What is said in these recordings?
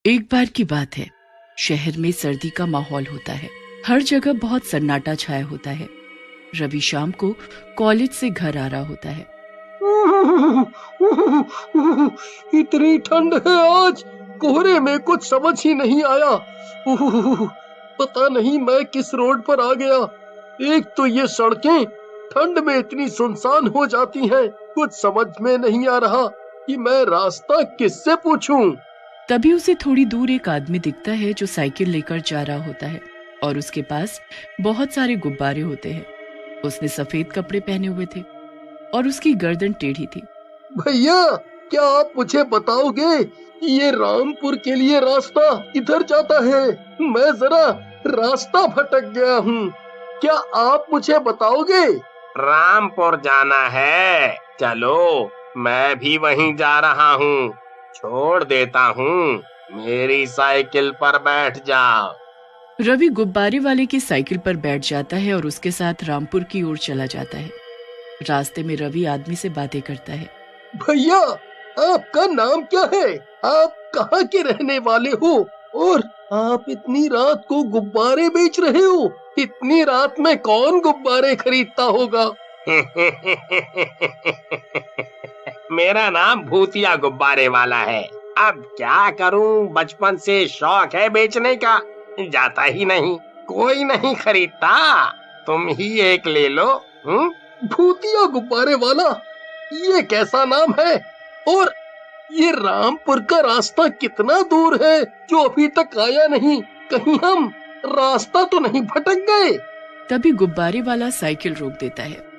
एक बार की बात है, शहर में सर्दी का माहौल होता है। हर जगह बहुत सन्नाटा छाया होता है। रवि शाम को कॉलेज से घर आ रहा होता है। इतनी ठंड है आज, कोहरे में कुछ समझ ही नहीं आया। पता नहीं मैं किस रोड पर आ गया। एक तो ये सड़कें ठंड में इतनी सुनसान हो जाती हैं, कुछ समझ में नहीं आ रहा कि मैं रास्ता किससे पूछूं। तभी उसे थोड़ी दूर एक आदमी दिखता है जो साइकिल लेकर जा रहा होता है और उसके पास बहुत सारे गुब्बारे होते हैं। उसने सफेद कपड़े पहने हुए थे और उसकी गर्दन टेढ़ी थी। भैया, क्या आप मुझे बताओगे ये रामपुर के लिए रास्ता किधर जाता है? मैं जरा रास्ता भटक गया हूँ, क्या आप मुझे बताओगे? रामपुर जाना है, चलो मैं भी वहीं जा रहा हूँ, छोड़ देता हूँ, मेरी साइकिल पर बैठ जाओ। रवि गुब्बारे वाले की साइकिल पर बैठ जाता है और उसके साथ रामपुर की ओर चला जाता है। रास्ते में रवि आदमी से बातें करता है। भैया, आपका नाम क्या है? आप कहाँ के रहने वाले हो? और आप इतनी रात को गुब्बारे बेच रहे हो? इतनी रात में कौन गुब्बारे खरीदता होगा? मेरा नाम भूतिया गुब्बारे वाला है। अब क्या करूं, बचपन से शौक है बेचने का, जाता ही नहीं, कोई नहीं खरीदता, तुम ही एक ले लो। भूतिया गुब्बारे वाला, ये कैसा नाम है? और ये रामपुर का रास्ता कितना दूर है जो अभी तक आया नहीं? कहीं हम रास्ता तो नहीं भटक गए? तभी गुब्बारे वाला साइकिल रोक देता है।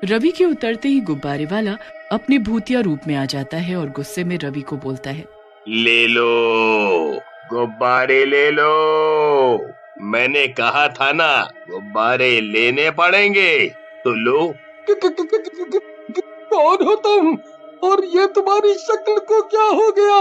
रवि के उतरते ही गुब्बारे वाला अपने भूतिया रूप में आ जाता है और गुस्से में रवि को बोलता है, ले लो गुब्बारे ले लो, मैंने कहा था ना गुब्बारे लेने पड़ेंगे, तो लो। कौन हो तुम? और ये तुम्हारी शक्ल को क्या हो गया?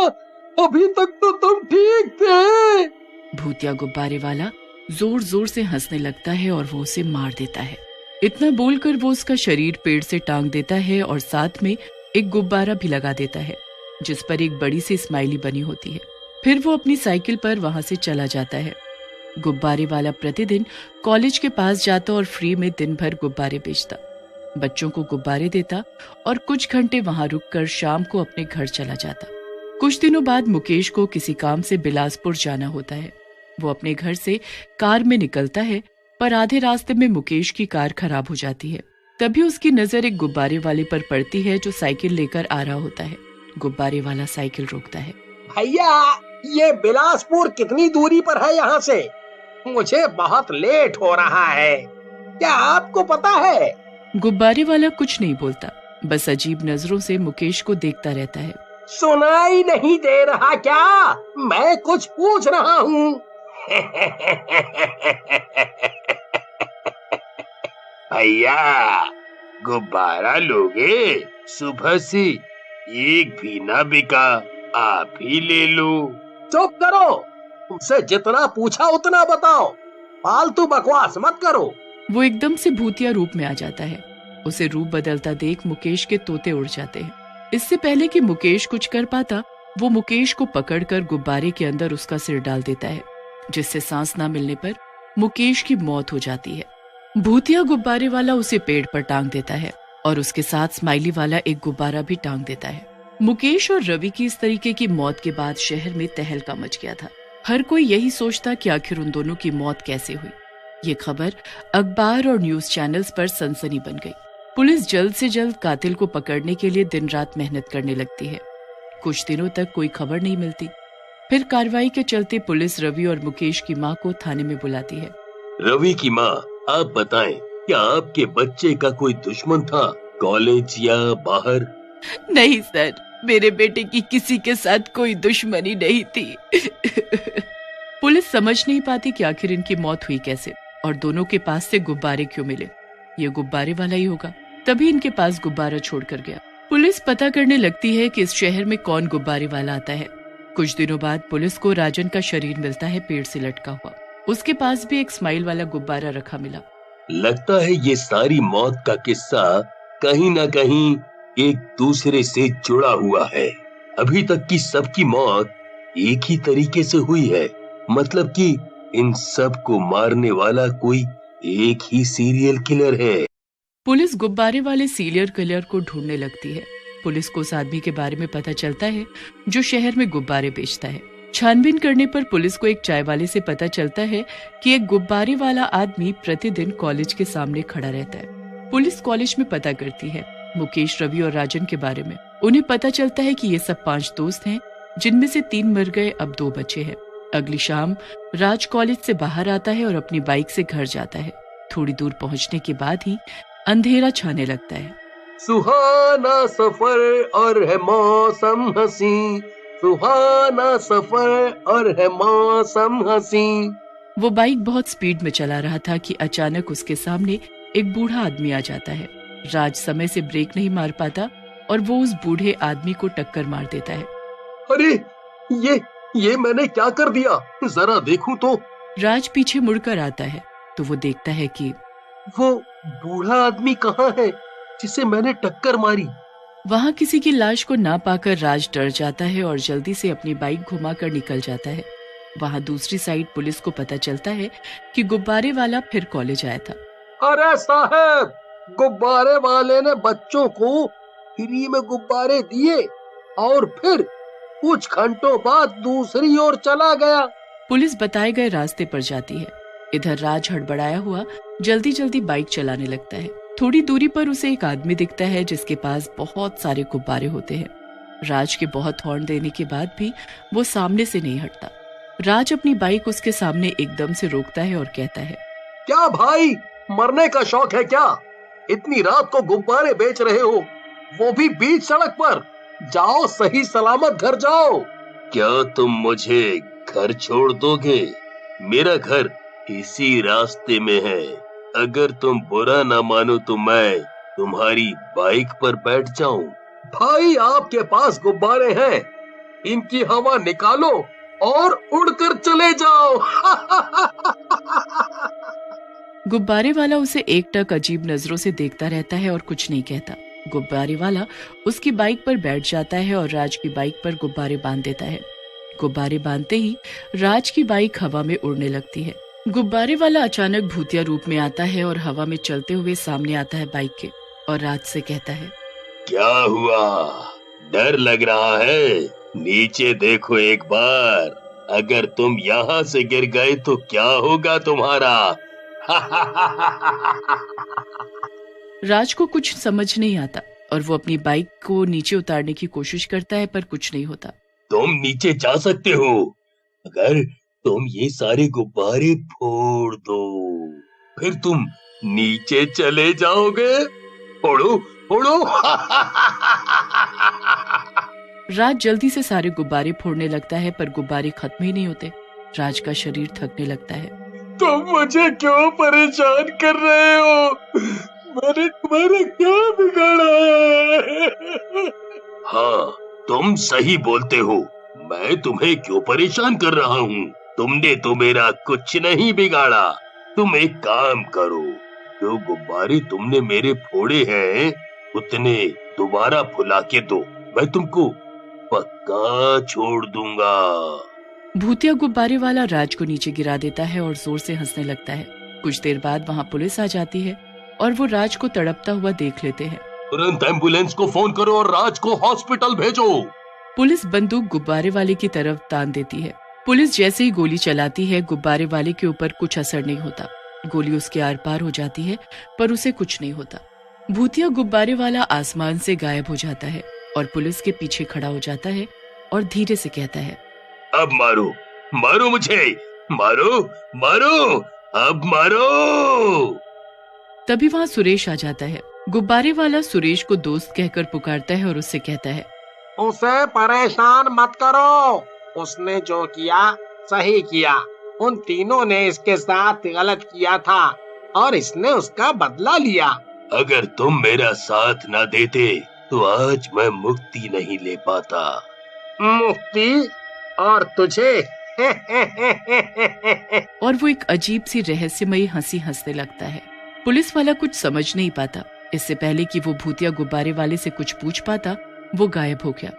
अभी तक तो तुम ठीक थे। भूतिया गुब्बारे वाला जोर जोर से हंसने लगता है और वो उसे मार देता है। इतना बोलकर वो उसका शरीर पेड़ से टांग देता है और साथ में एक गुब्बारा भी लगा देता है जिस पर एक बड़ी सी स्माइली बनी होती है। फिर वो अपनी साइकिल पर वहां से चला जाता है। गुब्बारे वाला प्रतिदिन कॉलेज के पास जाता और फ्री में दिन भर गुब्बारे बेचता, बच्चों को गुब्बारे देता और कुछ घंटे वहां रुककर शाम को अपने घर चला जाता। कुछ दिनों बाद मुकेश को किसी काम से बिलासपुर जाना होता है। वो अपने घर से कार में निकलता है, पर आधे रास्ते में मुकेश की कार खराब हो जाती है। तभी उसकी नजर एक गुब्बारे वाले पर पड़ती है जो साइकिल लेकर आ रहा होता है। गुब्बारे वाला साइकिल रोकता है। भैया, ये बिलासपुर कितनी दूरी पर है यहाँ से? मुझे बहुत लेट हो रहा है, क्या आपको पता है? गुब्बारे वाला कुछ नहीं बोलता, बस अजीब नजरों से मुकेश को देखता रहता है। सुनाई नहीं दे रहा क्या? मैं कुछ पूछ रहा हूँ। भैया, गुब्बारा लोगे? सुबह से एक भी ना बिका, आप ही ले लो। चुप करो, तुमसे जितना पूछा उतना बताओ, फालतू बकवास मत करो। वो एकदम से भूतिया रूप में आ जाता है। उसे रूप बदलता देख मुकेश के तोते उड़ जाते हैं। इससे पहले कि मुकेश कुछ कर पाता, वो मुकेश को पकड़कर गुब्बारे के अंदर उसका सिर डाल देता है, जिससे सांस न मिलने पर मुकेश की मौत हो जाती है। भूतिया गुब्बारे वाला उसे पेड़ पर टांग देता है और उसके साथ स्माइली वाला एक गुब्बारा भी टांग देता है। मुकेश और रवि की इस तरीके की मौत के बाद शहर में तहलका मच गया था। हर कोई यही सोचता कि आखिर उन दोनों की मौत कैसे हुई। ये खबर अखबार और न्यूज चैनल्स पर सनसनी बन गई। पुलिस जल्द से जल्द कातिल को पकड़ने के लिए दिन रात मेहनत करने लगती है। कुछ दिनों तक कोई खबर नहीं मिलती। फिर कार्रवाई के चलते पुलिस रवि और मुकेश की माँ को थाने में बुलाती है। रवि की माँ, आप बताएं, क्या आपके बच्चे का कोई दुश्मन था, कॉलेज या बाहर? नहीं सर, मेरे बेटे की किसी के साथ कोई दुश्मनी नहीं थी। पुलिस समझ नहीं पाती कि आखिर इनकी मौत हुई कैसे और दोनों के पास से गुब्बारे क्यों मिले। ये गुब्बारे वाला ही होगा, तभी इनके पास गुब्बारा छोड़कर गया। पुलिस पता करने लगती है कि इस शहर में कौन गुब्बारे वाला आता है। कुछ दिनों बाद पुलिस को राजन का शरीर मिलता है पेड़ से लटका हुआ। उसके पास भी एक स्माइल वाला गुब्बारा रखा मिला। लगता है ये सारी मौत का किस्सा कहीं न कहीं एक दूसरे से जुड़ा हुआ है। अभी तक की सबकी मौत एक ही तरीके से हुई है, मतलब कि इन सब को मारने वाला कोई एक ही सीरियल किलर है। पुलिस गुब्बारे वाले सीरियल किलर को ढूंढने लगती है। पुलिस को उस आदमी के बारे में पता चलता है जो शहर में गुब्बारे बेचता है। छानबीन करने पर पुलिस को एक चाय वाले से पता चलता है कि एक गुब्बारे वाला आदमी प्रतिदिन कॉलेज के सामने खड़ा रहता है। पुलिस कॉलेज में पता करती है मुकेश, रवि और राजन के बारे में। उन्हें पता चलता है कि ये सब 5 दोस्त हैं, जिनमें से 3 मर गए, अब 2 बचे हैं। अगली शाम राज कॉलेज से बाहर आता है और अपनी बाइक से घर जाता है। थोड़ी दूर पहुंचने के बाद ही अंधेरा छाने लगता है। सुहाना सफर और है मौसम हंसी, सुहाना सफर और है मौसम हंसी। वो बाइक बहुत स्पीड में चला रहा था कि अचानक उसके सामने एक बूढ़ा आदमी आ जाता है। राज समय से ब्रेक नहीं मार पाता और वो उस बूढ़े आदमी को टक्कर मार देता है। अरे ये मैंने क्या कर दिया, जरा देखूं तो। राज पीछे मुड़कर आता है तो वो देखता है कि वो बूढ़ा आदमी कहाँ है जिसे मैंने टक्कर मारी। वहाँ किसी की लाश को ना पाकर राज डर जाता है और जल्दी से अपनी बाइक घुमाकर निकल जाता है। वहाँ दूसरी साइड पुलिस को पता चलता है कि गुब्बारे वाला फिर कॉलेज आया था। अरे साहब, गुब्बारे वाले ने बच्चों को फ्री में गुब्बारे दिए और फिर कुछ घंटों बाद दूसरी ओर चला गया। पुलिस बताए गए रास्ते पर जाती है। इधर राज हड़बड़ाया हुआ जल्दी जल्दी बाइक चलाने लगता है। थोड़ी दूरी पर उसे एक आदमी दिखता है जिसके पास बहुत सारे गुब्बारे होते हैं। राज के बहुत हॉर्न देने के बाद भी वो सामने से नहीं हटता। राज अपनी बाइक उसके सामने एकदम से रोकता है और कहता है, क्या भाई, मरने का शौक है क्या? इतनी रात को गुब्बारे बेच रहे हो, वो भी बीच सड़क पर? जाओ, सही सलामत घर जाओ। क्या तुम मुझे घर छोड़ दोगे? मेरा घर इसी रास्ते में है। अगर तुम बुरा ना मानो तो मैं तुम्हारी बाइक पर बैठ जाऊं। भाई, आपके पास गुब्बारे हैं, इनकी हवा निकालो और उड़कर चले जाओ। गुब्बारे वाला उसे एकटक अजीब नजरों से देखता रहता है और कुछ नहीं कहता। गुब्बारे वाला उसकी बाइक पर बैठ जाता है और राज की बाइक पर गुब्बारे बांध देता है। गुब्बारे बांधते ही राज की बाइक हवा में उड़ने लगती है। गुब्बारे वाला अचानक भूतिया रूप में आता है और हवा में चलते हुए सामने आता है बाइक के और राज से कहता है, क्या हुआ? डर लग रहा है? नीचे देखो एक बार। अगर तुम यहाँ से गिर गए तो क्या होगा तुम्हारा? राज को कुछ समझ नहीं आता और वो अपनी बाइक को नीचे उतारने की कोशिश करता है पर कुछ नहीं होता। तुम नीचे जा सकते हो अगर तुम ये सारे गुब्बारे फोड़ दो, फिर तुम नीचे चले जाओगे। फोड़ो फोड़ो। राज जल्दी से सारे गुब्बारे फोड़ने लगता है पर गुब्बारे खत्म ही नहीं होते। राज का शरीर थकने लगता है। तुम मुझे क्यों परेशान कर रहे हो? मैंने तुम्हारा क्या बिगाड़ा है? हाँ, तुम सही बोलते हो। मैं तुम्हें क्यों परेशान कर रहा हूँ? तुमने तो मेरा कुछ नहीं बिगाड़ा। तुम एक काम करो, जो गुब्बारे तुमने मेरे फोड़े हैं उतने दोबारा फुला के दो, मैं तुमको पक्का छोड़ दूंगा। भूतिया गुब्बारे वाला राज को नीचे गिरा देता है और जोर से हंसने लगता है। कुछ देर बाद वहाँ पुलिस आ जाती है और वो राज को तड़पता हुआ देख लेते हैं। तुरंत एम्बुलेंस को फोन करो और राज को हॉस्पिटल भेजो। पुलिस बंदूक गुब्बारे वाले की तरफ तान देती है। पुलिस जैसे ही गोली चलाती है, गुब्बारे वाले के ऊपर कुछ असर नहीं होता। गोली उसके आर पार हो जाती है पर उसे कुछ नहीं होता। भूतिया गुब्बारे वाला आसमान से गायब हो जाता है और पुलिस के पीछे खड़ा हो जाता है और धीरे से कहता है, अब मारो, मारो मुझे, मारो मारो, अब मारो। तभी वहाँ सुरेश आ जाता है। गुब्बारे वाला सुरेश को दोस्त कहकर पुकारता है और उससे कहता है, उसे परेशान मत करो, उसने जो किया सही किया। उन तीनों ने इसके साथ गलत किया था और इसने उसका बदला लिया। अगर तुम मेरा साथ ना देते तो आज मैं मुक्ति नहीं ले पाता। मुक्ति? और तुझे? और वो एक अजीब सी रहस्यमयी हंसी हंसने लगता है। पुलिस वाला कुछ समझ नहीं पाता। इससे पहले कि वो भूतिया गुब्बारे वाले से कुछ पूछ पाता, वो गायब हो गया।